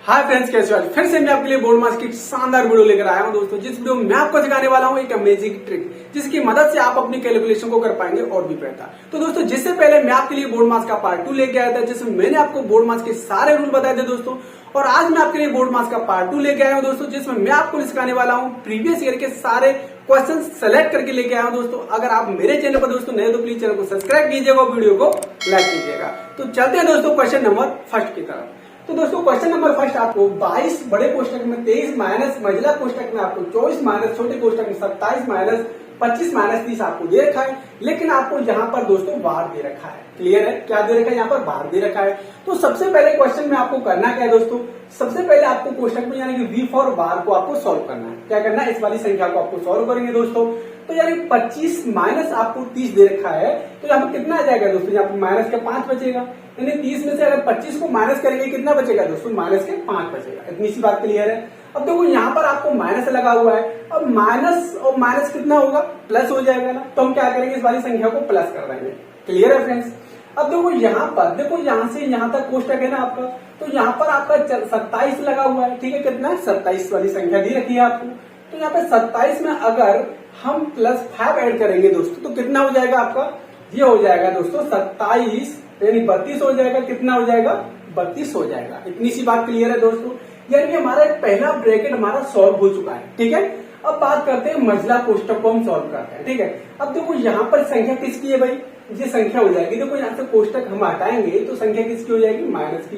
Hi friends, कैसे हो? आज फिर से मैं आपके लिए बोर्ड मास की शानदार वीडियो लेकर आया हूं दोस्तों। जिस वीडियो में मैं आपको सिखाने वाला हूं एक अमेजिंग ट्रिक, जिसकी मदद से आप अपनी कैलकुलेशन को कर पाएंगे और भी बेहतर। तो दोस्तों, जिससे पहले मैं आपके लिए बोर्ड मास का पार्ट 2 लेके आया था, जिसमें मैंने आपको बोर्ड मास के सारे रूल बताए थे दोस्तों। और आज मैं आपके लिए बोर्ड मास का पार्ट 2 लेके आया हूं दोस्तों, जिसमें मैं आपको सिखाने वाला हूं प्रीवियस ईयर के सारे क्वेश्चन सेलेक्ट करके लेके आया हूं दोस्तों। अगर आप मेरे चैनल पर दोस्तों नए तो प्लीज चैनल को सब्सक्राइब कीजिएगा और वीडियो को लाइक कीजिएगा। तो चलते हैं दोस्तों क्वेश्चन नंबर फर्स्ट की तरफ। तो दोस्तों क्वेश्चन नंबर फर्स्ट आपको 22 बड़े कोष्टक में 23 माइनस मझला कोष्टक में आपको 24 माइनस छोटे कोष्टक में 27 माइनस 25 माइनस 30 आपको दे रखा है। लेकिन आपको यहाँ पर दोस्तों बार दे रखा है। क्लियर है? क्या दे रखा है? यहाँ पर बार दे रखा है। तो सबसे पहले क्वेश्चन में आपको करना क्या है दोस्तों, सबसे पहले आपको कोष्टक में यानी कि वी फॉर बार को आपको सॉल्व करना है। क्या करना है? इस वाली संख्या को आपको सॉल्व करेंगे दोस्तों। तो यानी 25 माइनस आपको 30 दे रखा है, तो यहाँ पर कितना आ जाएगा दोस्तों? यहाँ पर माइनस का 5 बचेगा। यानी 30 में से अगर 25 को माइनस करेंगे कितना बचेगा दोस्तों? माइनस के 5 बचेगा। इतनी सी बात क्लियर है। अब देखो यहाँ पर आपको माइनस लगा हुआ है। अब माइनस और माइनस कितना होगा? प्लस हो जाएगा ना। तो हम क्या करेंगे? इस वाली संख्या को प्लस कर देंगे। क्लियर है फ्रेंड्स? अब देखो यहाँ पर, देखो यहाँ से यहाँ तक कोष्टक है ना आपका, तो यहाँ पर आपका 27 लगा हुआ है। ठीक है, कितना है? 27 वाली संख्या दी रखी है आपको। तो यहाँ पे 27 में अगर हम +5 ऐड करेंगे दोस्तों, तो कितना हो जाएगा आपका? ये हो जाएगा दोस्तों 27 यानी 32 हो जाएगा। कितना हो जाएगा? 32 हो जाएगा। इतनी सी बात क्लियर है दोस्तों। यानी कि हमारा पहला ब्रैकेट हमारा सॉल्व हो चुका है। ठीक है, अब बात करते हैं मझला कोष्टक को हम सॉल्व करते हैं। ठीक है, अब देखो यहाँ पर संख्या किसकी है भाई? ये संख्या हो जाएगी। देखो यहाँ से कोष्टक हम हटाएंगे तो संख्या किसकी हो जाएगी? माइनस की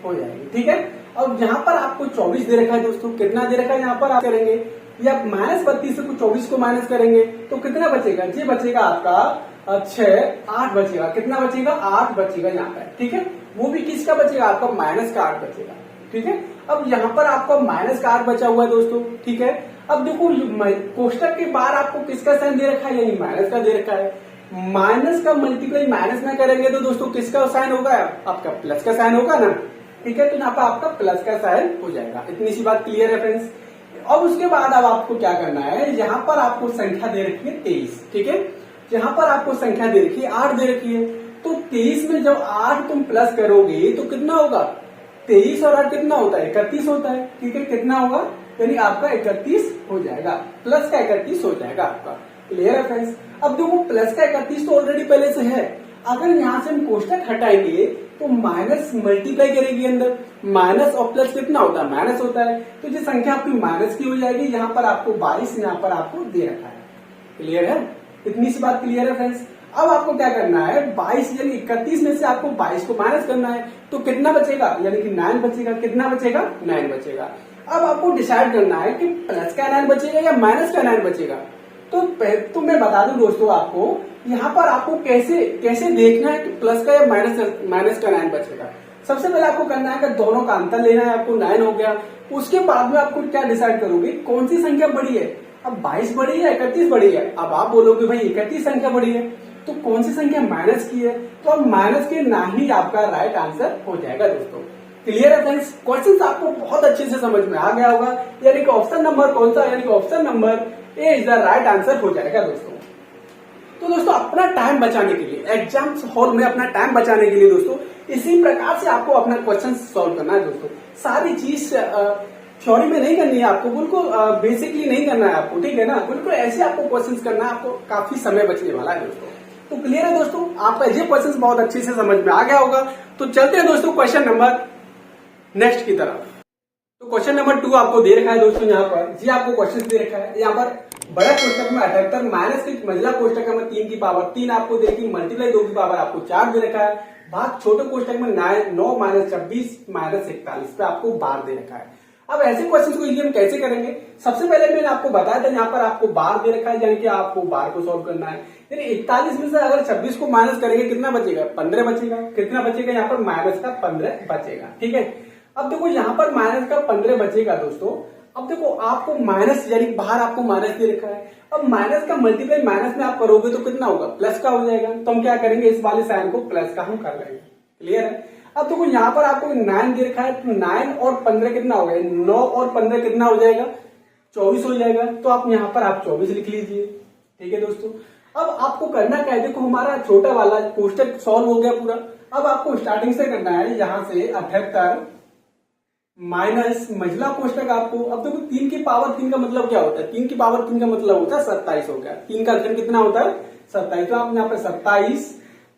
हो जाएगी। ठीक है, अब यहाँ पर आपको 24 दे रखा है दोस्तों। कितना दे रखा है? यहाँ पर आप करेंगे या माइनस 32 से 24 को माइनस करेंगे तो कितना बचेगा? ये बचेगा आपका 6 8 बचेगा। कितना बचेगा? 8 बचेगा यहाँ पर। ठीक है, वो भी किसका बचेगा? आपका माइनस का 8 बचेगा। ठीक है, अब यहाँ पर आपका माइनस का 8 बचा हुआ है दोस्तों। ठीक है, अब देखो कोष्टक के बाहर आपको किसका साइन दे रखा है? यानी माइनस का दे रखा है। माइनस का मल्टीप्लाई माइनस में करेंगे तो दोस्तों किसका साइन होगा? आपका प्लस का साइन होगा ना। ठीक है, तो यहाँ पर आपका प्लस का साइन हो जाएगा। इतनी सी बात क्लियर है फ्रेंड्स। अब उसके बाद अब आपको क्या करना है, यहाँ पर आपको संख्या दे रखी है 23। ठीक है, यहाँ पर आपको संख्या दे रखी है 8 दे रखी है। तो 23 में जब 8 तुम प्लस करोगे तो कितना होगा? 23 और 8 कितना होता है? 31 होता है। ठीक है, कितना होगा? यानी आपका 31 हो जाएगा। प्लस का 31 हो जाएगा आपका। क्लियर है फ्रेंड्स? अब देखो प्लस का 31 तो ऑलरेडी पहले से है। अगर यहाँ से हम कोष्टक हटाएंगे तो माइनस मल्टीप्लाई करेगी अंदर। माइनस और प्लस कितना होता है? माइनस होता है। तो ये संख्या आपकी माइनस की हो जाएगी। यहाँ पर आपको 22 यहाँ पर आपको दे रखा है। क्लियर है? इतनी सी बात क्लियर है फ्रेंड्स। अब आपको क्या करना है, 22 यानी 31 में से आपको 22 को माइनस करना है तो कितना बचेगा? यानी कि 9 बचेगा। कितना बचेगा? 9 बचेगा। अब आपको डिसाइड करना है कि प्लस का 9 बचेगा या माइनस का 9 बचेगा। तो मैं बता दूं दोस्तों आपको, यहाँ पर आपको कैसे देखना है कि प्लस का या माइनस का 9 बचेगा। सबसे पहले आपको करना है कि दोनों का अंतर लेना है। आपको 9 हो गया। उसके बाद में आपको क्या डिसाइड करोगे, कौन सी संख्या बड़ी है? अब 22 बड़ी है, 31 बड़ी है। अब आप बोलोगे भाई 31 संख्या बड़ी है, तो कौन सी संख्या माइनस की है? तो अब माइनस के ना ही आपका राइट आंसर हो जाएगा दोस्तों। क्लियर है फ्रेंड्स? क्वेश्चन आपको बहुत अच्छे से समझ में आ गया होगा। यानी कि ऑप्शन नंबर कौन सा? यानी कि option number A is the right answer हो जाएगा दोस्तों। तो दोस्तों अपना टाइम बचाने के लिए, एग्जाम हॉल में अपना टाइम बचाने के लिए दोस्तों इसी प्रकार से आपको अपना क्वेश्चन सॉल्व करना है दोस्तों। सारी चीज थ्योरी में नहीं करनी है आपको, बिल्कुल बेसिकली नहीं करना है आपको। ठीक है ना? बिल्कुल ऐसे आपको क्वेश्चन करना है। आपको काफी समय बचने वाला है दोस्तों। तो क्लियर है दोस्तों? आपका ये क्वेश्चन बहुत अच्छे से समझ में आ गया होगा। तो चलते हैं दोस्तों क्वेश्चन नंबर नेक्स्ट की तरफ। तो क्वेश्चन नंबर 2 आपको दे रखा है दोस्तों। यहाँ पर ये आपको क्वेश्चन दे रखा है। यहाँ पर बड़ा कोष्टक में 78 माइनस के मझला कोष्टक में 3 की पावर 3 आपको दे रखी, मल्टीप्लाई 2 की पावर आपको 4 दे रखा है, भाग छोटे कोष्टक में 9 माइनस 26 माइनस 41 पे आपको बार दे रखा है। अब ऐसे क्वेश्चन को हम कैसे करेंगे? सबसे पहले मैंने आपको बताया था यहाँ पर आपको बार दे रखा है, यानी कि आपको बार को सॉल्व करना है। यानी 41 में से अगर 26 को माइनस करेंगे कितना बचेगा? 15 बचेगा। कितना बचेगा? यहाँ पर माइनस का 15 बचेगा। ठीक है, अब देखो यहाँ पर माइनस का 15 बचेगा दोस्तों। अब देखो आपको माइनस यानी बाहर आपको माइनस दे रखा है। अब माइनस का मल्टीप्लाई माइनस में आप करोगे तो कितना होगा? प्लस का हो जाएगा। तो हम क्या करेंगे? इस वाले साइन को प्लस का हम कर लेंगे। क्लियर है? अब देखो यहाँ पर आपको 9 दे रखा है, तो 9 और 15 कितना हो गया? 9 और 15 कितना हो जाएगा? 24 हो जाएगा। तो आप यहाँ पर आप 24 लिख लीजिए। ठीक है दोस्तों, अब आपको करना क्या है, देखो हमारा छोटा वाला कोष्टक सॉल्व हो गया पूरा। अब आपको स्टार्टिंग से करना है, यहाँ से 78 माइनस महिला कोष्टक आपको, अब देखो 3 की पावर 3 का मतलब क्या होता है, 3 की पावर 3 का मतलब होता है 27 हो गया, 3 का घन कितना होता है 27, तो आप यहाँ पे 27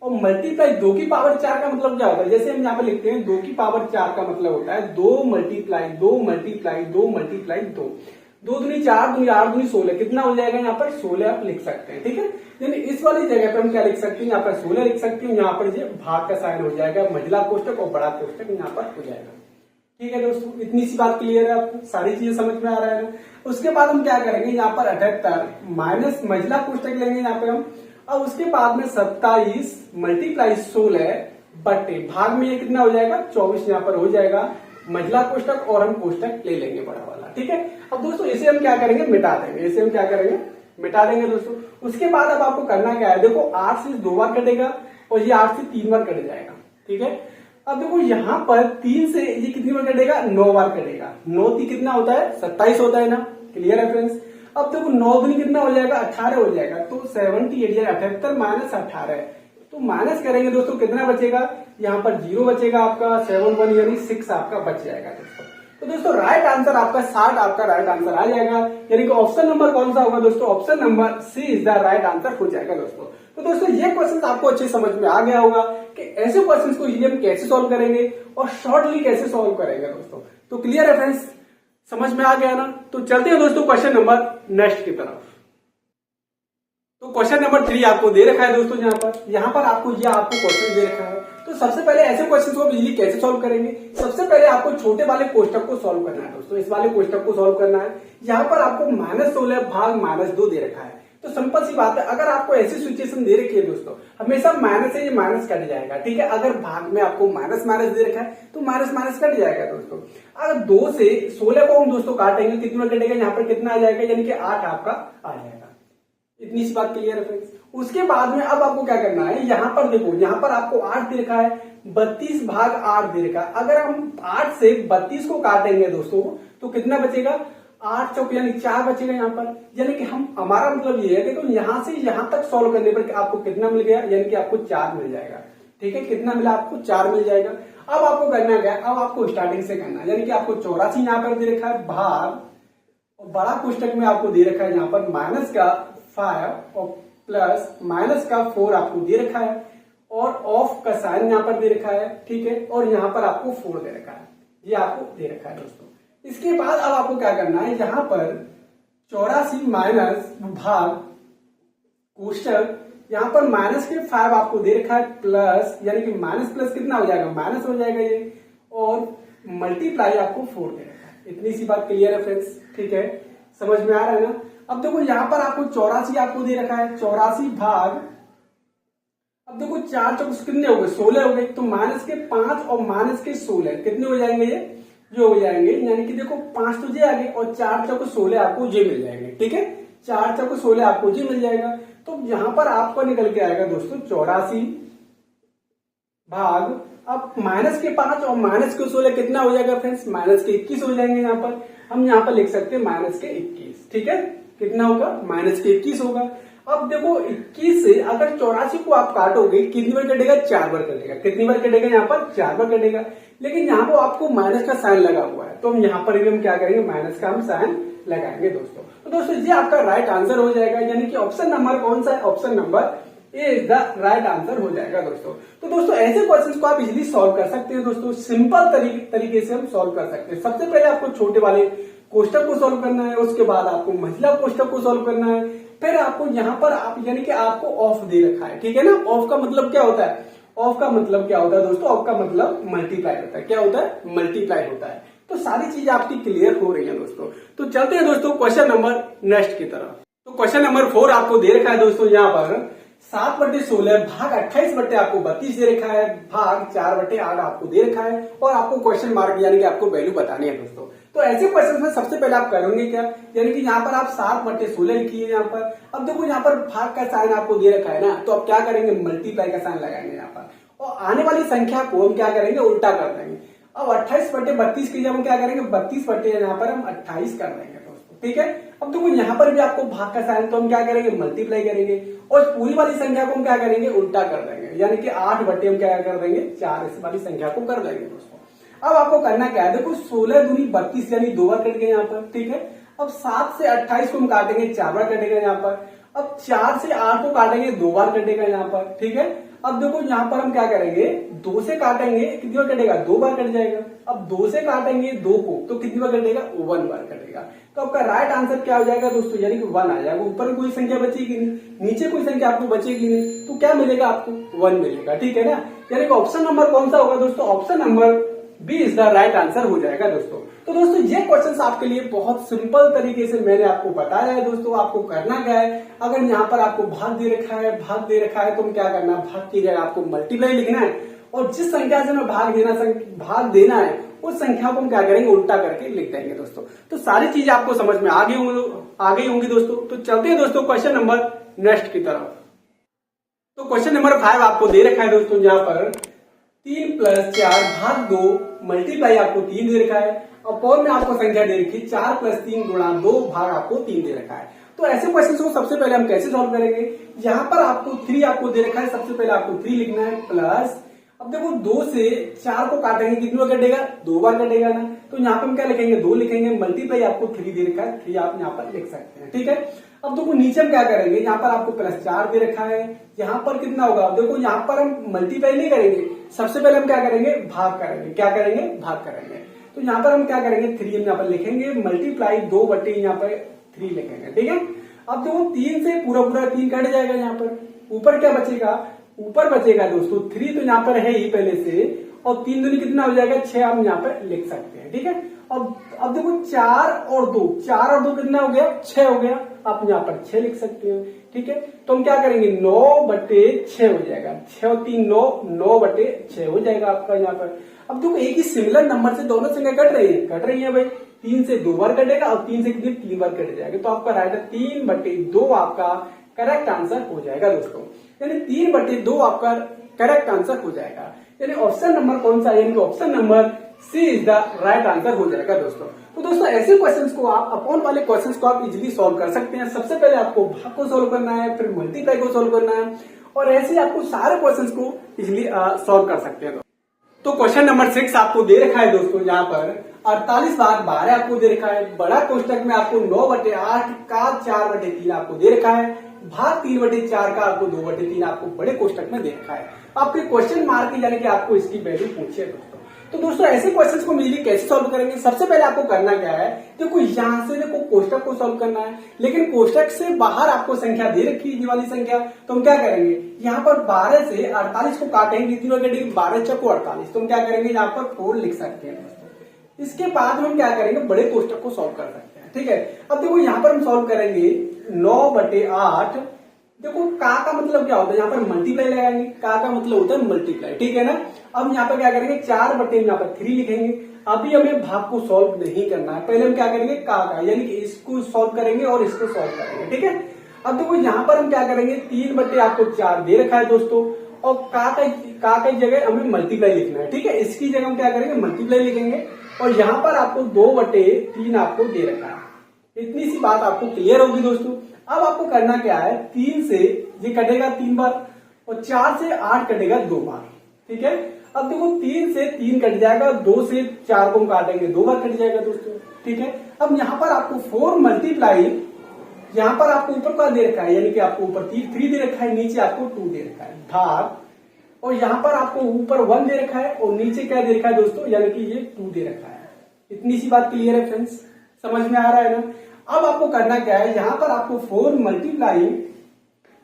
और मल्टीप्लाई 2 की पावर 4 का मतलब क्या होता है, जैसे हम यहाँ पे लिखते हैं 2 की पावर 4 का मतलब होता है 2 मल्टीप्लाई 2 मल्टीप्लाई 2 मल्टीप्लाई 2, 2 दूनी 4 दूनी 8 दूनी 16, कितना हो जाएगा यहाँ पर 16 आप लिख सकते हैं, ठीक है। यानी इस वाली जगह पे हम क्या लिख सकते हैं, यहाँ पर 16 लिख सकते हैं, यहाँ पर ये भाग का साइन हो जाएगा, महिला कोष्टक और बड़ा कोष्टक यहाँ पर हो जाएगा, ठीक है दोस्तों। इतनी सी बात क्लियर है आपको, सारी चीजें समझ में आ रहा है ना। उसके बाद हम क्या करेंगे, यहाँ पर 78 माइनस महिला कोष्टक लेंगे यहाँ पे हम, और उसके बाद में 27 मल्टीप्लाई 16 बटे भाग में ये कितना हो जाएगा 24 यहाँ पर हो जाएगा, महिला कोष्टक और हम कोष्टक ले लेंगे बड़ा वाला, ठीक है। अब दोस्तों इसे हम क्या करेंगे, मिटा देंगे, इसे हम क्या करेंगे, मिटा देंगे दोस्तों। उसके बाद अब आपको करना क्या है, देखो 8 से 2 बार कटेगा और ये 8 से 3 बार कट जाएगा, ठीक है। अब देखो यहाँ पर 3 से ये कितनी बार कटेगा, 9 बार कटेगा, 9 3 कितना होता है 27 होता है ना, क्लियर है फ्रेंड्स। अब देखो 9 दूनी कितना हो जाएगा 18 हो जाएगा, तो 78 78 माइनस 18, तो माइनस करेंगे दोस्तों कितना बचेगा, यहाँ पर 0 बचेगा आपका, 7 1 यानी 6 आपका बच जाएगा दोस्तों। तो दोस्तों राइट आंसर आपका 60 आपका राइट आंसर आ जाएगा, यानी कि ऑप्शन नंबर कौन सा होगा दोस्तों, option number C is the right answer हो जाएगा दोस्तों। तो दोस्तों ये क्वेश्चन आपको अच्छे समझ में आ गया होगा कि ऐसे क्वेश्चंस को हम कैसे सॉल्व करेंगे और शॉर्टली कैसे सॉल्व करेंगे दोस्तों। तो क्लियर है फ्रेंड्स, समझ में आ गया ना। तो चलते हैं दोस्तों क्वेश्चन नंबर नेक्स्ट की तरफ। तो क्वेश्चन नंबर 3 आपको दे रखा है दोस्तों, यहाँ पर आपको क्वेश्चन दे रखा है। तो सबसे पहले ऐसे क्वेश्चन को बिजली कैसे सॉल्व करेंगे, सबसे पहले आपको छोटे वाले कोष्टक को सॉल्व करना है दोस्तों, इस वाले कोष्टक को सॉल्व करना है। यहाँ पर आपको -16 भाग -2 दे रखा है, तो सिंपल सी बात है, अगर आपको ऐसी सिचुएशन दे रखी है दोस्तों, हमेशा माइनस से ये माइनस कट जाएगा, ठीक है। अगर भाग में आपको माइनस माइनस दे रखा है तो माइनस माइनस कट जाएगा दोस्तों। अगर 2 से 16 को हम दोस्तों काटेंगे, कितना कटेगा, यहाँ पर कितना आ जाएगा, यानी कि 8 आपका आ जाएगा। इतनी सी बात क्लियर है फ्रेंड्स। उसके बाद में अब आपको क्या करना है, यहाँ पर देखो, यहाँ पर आपको 8 दे रखा है, 32 भाग 8 दे रखा है। अगर हम 8 से 32 को काटेंगे दोस्तों तो कितना बचेगा, 8 चौक यानी 4 बचेगा यहाँ पर। यानी कि हम, हमारा मतलब ये है कि तो यहाँ से यहाँ तक सॉल्व करने पर आपको कितना मिल गया, यानी कि आपको 4 मिल जाएगा, ठीक है। कितना मिला आपको, 4 मिल जाएगा। अब आपको करना क्या, अब आपको स्टार्टिंग से करना है, यानी कि आपको 84 यहाँ पर दे रखा है भाग, और बड़ा कोष्टक में आपको दे रखा है यहाँ पर माइनस का 5 और प्लस माइनस का 4 आपको दे रखा है, और ऑफ का साइन यहाँ पर दे रखा है, ठीक है। और यहाँ पर आपको 4 दे रखा है, ये आपको दे रखा है दोस्तों। इसके बाद अब आपको क्या करना है, यहाँ पर 84 माइनस भाग कोष्टक, यहाँ पर माइनस के 5 आपको दे रखा है, प्लस यानी कि माइनस प्लस कितना हो जाएगा, माइनस हो जाएगा ये, और मल्टीप्लाई आपको 4 दे रखा है। इतनी सी बात क्लियर है फ्रेंड्स, ठीक है, समझ में आ रहा है ना। अब देखो यहाँ पर आपको 84 आपको दे रखा है, 84 भाग, अब देखो 4 चौक कितने हो गए, 16 हो गए, तो माइनस के 5 और माइनस के 16 कितने हो जाएंगे, ये हो जाएंगे, यानी कि देखो 5 तो जे आ गए और 4 चौक 16 आपको जे मिल जाएंगे, ठीक है। 4 चौक 16 आपको जे मिल जाएगा, तो यहाँ पर आपको निकल के आएगा दोस्तों 84 भाग, अब माइनस के 5 और माइनस के 16 कितना हो जाएगा फ्रेंड्स, माइनस के 21 हो जाएंगे। यहाँ पर हम यहाँ पर लिख सकते हैं माइनस के 21, ठीक है। कितना होगा, माइनस के 21 होगा। अब देखो 21 से अगर 84 को आप काटोगे कितनी बार कटेगा, 4 बार कटेगा। कितनी बार कटेगा, यहाँ पर 4 बार कटेगा, लेकिन यहाँ पर आपको माइनस का साइन लगा हुआ है, तो हम यहाँ पर भी हम क्या करेंगे, माइनस का हम साइन लगाएंगे दोस्तों। तो दोस्तों ये आपका राइट आंसर हो जाएगा, यानी कि ऑप्शन नंबर कौन सा है, option number A is the right answer हो जाएगा दोस्तों। तो दोस्तों ऐसे क्वेश्चंस को आप इजीली सॉल्व कर सकते हैं दोस्तों, सिंपल तरीके से हम सॉल्व कर सकते हैं। सबसे पहले आपको छोटे वाले कोष्टक को सॉल्व करना है, उसके बाद आपको महिला कोष्टक को सॉल्व करना है, फिर आपको यहाँ पर आप यानी कि आपको ऑफ दे रखा है, ठीक है ना। ऑफ का मतलब क्या होता है, ऑफ का मतलब क्या होता है दोस्तों, ऑफ का मतलब मल्टीप्लाई होता है। क्या होता है, मल्टीप्लाई होता है। तो सारी चीज आपकी क्लियर हो रही है दोस्तों। तो चलते हैं दोस्तों क्वेश्चन नंबर नेक्स्ट की तरफ। तो क्वेश्चन नंबर 4 आपको दे रखा है दोस्तों, यहाँ पर 7/16 भाग 28 बटे आपको 32 दे रखा है, भाग 4/8 आपको दे रखा है, और आपको क्वेश्चन मार्क यानी कि आपको वैल्यू बतानी है दोस्तों। तो ऐसे क्वेश्चन में सबसे पहले आप करेंगे क्या, यानी कि यहाँ पर आप 7/16 लिखिए यहाँ पर। अब देखो यहाँ पर भाग का साइन आपको दे रखा है ना, तो आप क्या करेंगे, मल्टीप्लाई का साइन लगाएंगे यहाँ पर, और आने वाली संख्या को हम क्या करेंगे, उल्टा कर देंगे। अब 28/32 की जब हम क्या करेंगे, 32 बटे यहाँ पर हम 28 कर देंगे दोस्तों, ठीक है। अब देखो यहाँ पर भी आपको भाग का साइन, तो हम क्या करेंगे, मल्टीप्लाई करेंगे, और पूरी वाली संख्या को हम क्या करेंगे, उल्टा कर देंगे, यानी कि 8 बटे हम क्या कर देंगे, 4, इस वाली संख्या को कर देंगे दोस्तों। अब आपको करना क्या है, देखो 16 दूनी 32 यानी 2 बार कट गए यहाँ पर, ठीक है। अब 7 से 28 को हम काटेंगे, 4 बार कटेगा यहाँ पर। अब 4 से 8 को काटेंगे, 2 बार कटेगा यहाँ पर, ठीक है। अब देखो यहाँ पर हम क्या करेंगे, 2 से काटेंगे, कितनी बार कटेगा, 2 बार कट जाएगा। अब 2 से काटेंगे 2 को, तो कितनी बार कटेगा, 1 बार कटेगा। तो आपका राइट आंसर क्या हो जाएगा दोस्तों, यानी कि 1 आ जाएगा। ऊपर कोई संख्या बचेगी नहीं, नीचे कोई संख्या आपको बचेगी नहीं, तो क्या मिलेगा आपको, 1 मिलेगा, ठीक है ना। यानी कि ऑप्शन नंबर कौन सा होगा दोस्तों, option number B is the right answer हो जाएगा दोस्तों। तो दोस्तों ये क्वेश्चंस आपके लिए बहुत सिंपल तरीके से मैंने आपको बताया है दोस्तों। आपको करना क्या है, अगर यहाँ पर आपको भाग दे रखा है, तो क्या करना है, भाग की जगह आपको मल्टीप्लाई लिखना है, और जिस संख्या से हमें भाग देना है उस संख्या को हम क्या करेंगे, उल्टा करके लिख देंगे दोस्तों। तो सारी चीजें आपको समझ में आ गई होंगी दोस्तों। तो चलते हैं दोस्तों क्वेश्चन नंबर नेक्स्ट की तरफ। तो क्वेश्चन नंबर 5 आपको दे रखा है दोस्तों, यहाँ पर 3 + 4 भाग 2 मल्टीप्लाई आपको 3 दे रखा है, और में आपको संख्या दे रखी है 4 + 3 × 2 भाग आपको 3 दे रखा है। तो ऐसे क्वेश्चन को सबसे पहले हम कैसे सॉल्व करेंगे, यहाँ पर आपको 3 आपको दे रखा है, सबसे पहले आपको 3 लिखना है, प्लस अब देखो 2 से 4 को काटेंगे, कितनी बार कटेगा, 2 बार कटेगा ना। तो यहाँ पर हम क्या लिखेंगे, 2 लिखेंगे, मल्टीप्लाई आपको 3 दे रखा है, 3 आप यहाँ पर लिख सकते हैं, ठीक है। अब देखो नीचे हम क्या करेंगे, यहाँ पर आपको +4 दे रखा है, यहाँ पर कितना होगा, देखो यहाँ पर हम मल्टीप्लाई नहीं करेंगे, सबसे पहले हम क्या करेंगे, भाग करेंगे। क्या करेंगे, भाग करेंगे। तो यहाँ पर हम क्या करेंगे, 3 हम यहाँ पर लिखेंगे, मल्टीप्लाई 2 बटे यहाँ पर 3 लिखेंगे, ठीक है। अब देखो 3 से पूरा 3 कट जाएगा, यहाँ पर ऊपर क्या बचेगा, ऊपर बचेगा दोस्तों 3, तो यहाँ पर है ही पहले से, और 3 दूनी कितना हो जाएगा, 6 हम यहाँ पर लिख सकते हैं, ठीक है। अब देखो 4 और 2 कितना हो गया, 6 हो गया, आप यहाँ पर 6 लिख सकते हो, ठीक है। तो हम क्या करेंगे, 9/6 हो जाएगा, 6 और 3 9, 9/6 हो जाएगा आपका यहाँ पर। अब देखो एक ही सिमिलर नंबर से दोनों संख्या कट रही है भाई, 3 से 2 बार कटेगा, और 3 से कितनी 3 बार कट जाएगा। तो आपका राइट है 3/2 आपका करेक्ट आंसर हो जाएगा दोस्तों, यानी 3/2 आपका करेक्ट आंसर हो जाएगा। यानी ऑप्शन नंबर कौन सा है, यानी option number C is the right answer हो जाएगा दोस्तों। तो दोस्तों ऐसे क्वेश्चंस को आप अपॉन वाले क्वेश्चंस को आप इजीली सॉल्व कर सकते हैं। सबसे पहले आपको भाग को सॉल्व करना है, फिर मल्टीप्लाई को सॉल्व करना है, और ऐसे आपको सारे क्वेश्चंस को इजीली सॉल्व कर सकते हैं। तो क्वेश्चन नंबर 6 आपको दे रखा है दोस्तों, यहाँ पर 48 भाग 12 आपको दे रखा है, बड़ा कोष्टक में आपको 9/8 का 4/3 आपको दे रखा है, भाग 3/4 का आपको 2/3 आपको बड़े कोष्टक में दे रखा है। आपके क्वेश्चन मार्क यानी कि आपको इसकी वैल्यू पूछिए दोस्तों। तो दोस्तों ऐसे क्वेश्चंस को इजीली कैसे सॉल्व करेंगे, सबसे पहले आपको करना क्या है, देखो यहाँ से देखो कोष्टक को सॉल्व करना है, लेकिन कोष्टक से बाहर आपको संख्या दे रखी है, ये वाली संख्या। तो हम क्या करेंगे, यहाँ पर 12 से 48 को काटेंगे, कितनी बार कटेगी, 12 × 48। तो हम क्या करेंगे, यहाँ पर 4 लिख सकते हैं दोस्तों। इसके बाद हम क्या करेंगे, बड़े कोष्टक को सॉल्व कर सकते हैं, ठीक है। अब देखो यहाँ पर हम सॉल्व करेंगे 9/8, देखो का मतलब क्या होता है, यहाँ पर मल्टीप्लाई लगाएंगे, का मतलब होता है मल्टीप्लाई, ठीक है ना। अब यहाँ पर क्या करेंगे, 4/3 लिखेंगे। अभी हमें भाग को सॉल्व नहीं करना है, पहले हम क्या करेंगे, का यानी कि इसको सॉल्व करेंगे और इसको सॉल्व करेंगे, ठीक है। अब देखो यहाँ पर हम क्या करेंगे, 3/4 दे रखा है दोस्तों, और का की जगह हमें मल्टीप्लाई लिखना है, ठीक है। इसकी जगह हम क्या करेंगे, मल्टीप्लाई लिखेंगे, और यहाँ पर आपको 2/3 आपको दे रखा है। इतनी सी बात आपको क्लियर होगी दोस्तों। अब आपको करना क्या है, 3 से ये कटेगा 3 बार, और 4 से 8 कटेगा 2 बार, ठीक है। अब देखो 3 से 3 कट जाएगा, 2 से 4 को हम काटेंगे, 2 बार कट जाएगा दोस्तों, ठीक है। अब यहाँ पर आपको 4 मल्टीप्लाई, यहाँ पर आपको ऊपर का दे रखा है, यानी कि आपको ऊपर 3 दे रखा है, नीचे आपको 2 दे रखा है, भाग, और यहाँ पर आपको ऊपर 1 दे रखा है, और नीचे क्या दे रखा है दोस्तों, यानी कि ये 2 दे रखा है। इतनी सी बात क्लियर है फ्रेंड्स, समझ में आ रहा है ना। अब आपको करना क्या है, यहाँ पर आपको 4 मल्टीप्लाई,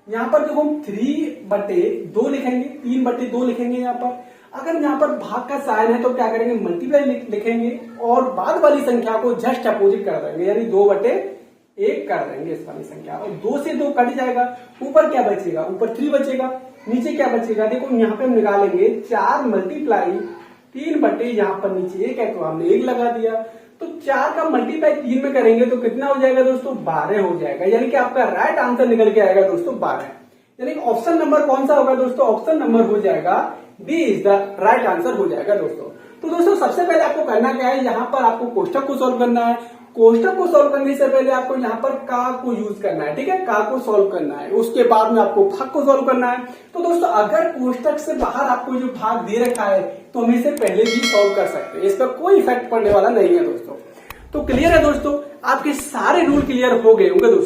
यहाँ पर देखो 3/2 लिखेंगे, 3/2 लिखेंगे यहाँ पर। अगर यहाँ पर भाग का साइन है तो क्या करेंगे, मल्टीप्लाई लिखेंगे, और बाद वाली संख्या को जस्ट अपोजिट कर देंगे, यानी 2/1 कर देंगे इस वाली संख्या, और 2 से 2 कट जाएगा, ऊपर क्या बचेगा, ऊपर 3 बचेगा, नीचे क्या बचेगा, देखो यहाँ पे हम निकालेंगे 4 मल्टीप्लाई 3/, यहाँ पर नीचे 1 है तो हमने 1 लगा दिया। तो 4 का मल्टीप्लाई 3 में करेंगे तो कितना हो जाएगा दोस्तों, 12 हो जाएगा, यानी कि आपका राइट आंसर निकल के आएगा दोस्तों 12। यानी कि ऑप्शन नंबर कौन सा होगा दोस्तों, ऑप्शन नंबर हो जाएगा B is the right answer हो जाएगा दोस्तों। तो दोस्तों सबसे पहले आपको करना क्या है, यहाँ पर आपको कोष्टक को सॉल्व करना है, कोष्टक को सॉल्व करने से पहले आपको यहाँ पर का को यूज करना है, ठीक है, का को सॉल्व करना है, उसके बाद में आपको भाग को सॉल्व करना है। तो दोस्तों अगर कोष्टक से बाहर आपको जो भाग दे रखा है तो हम इसे पहले भी सॉल्व कर सकते हैं, इस पर कोई इफेक्ट पड़ने वाला नहीं है दोस्तों। तो क्लियर है दोस्तों, आपके सारे रूल क्लियर हो गए होंगे दोस्तों।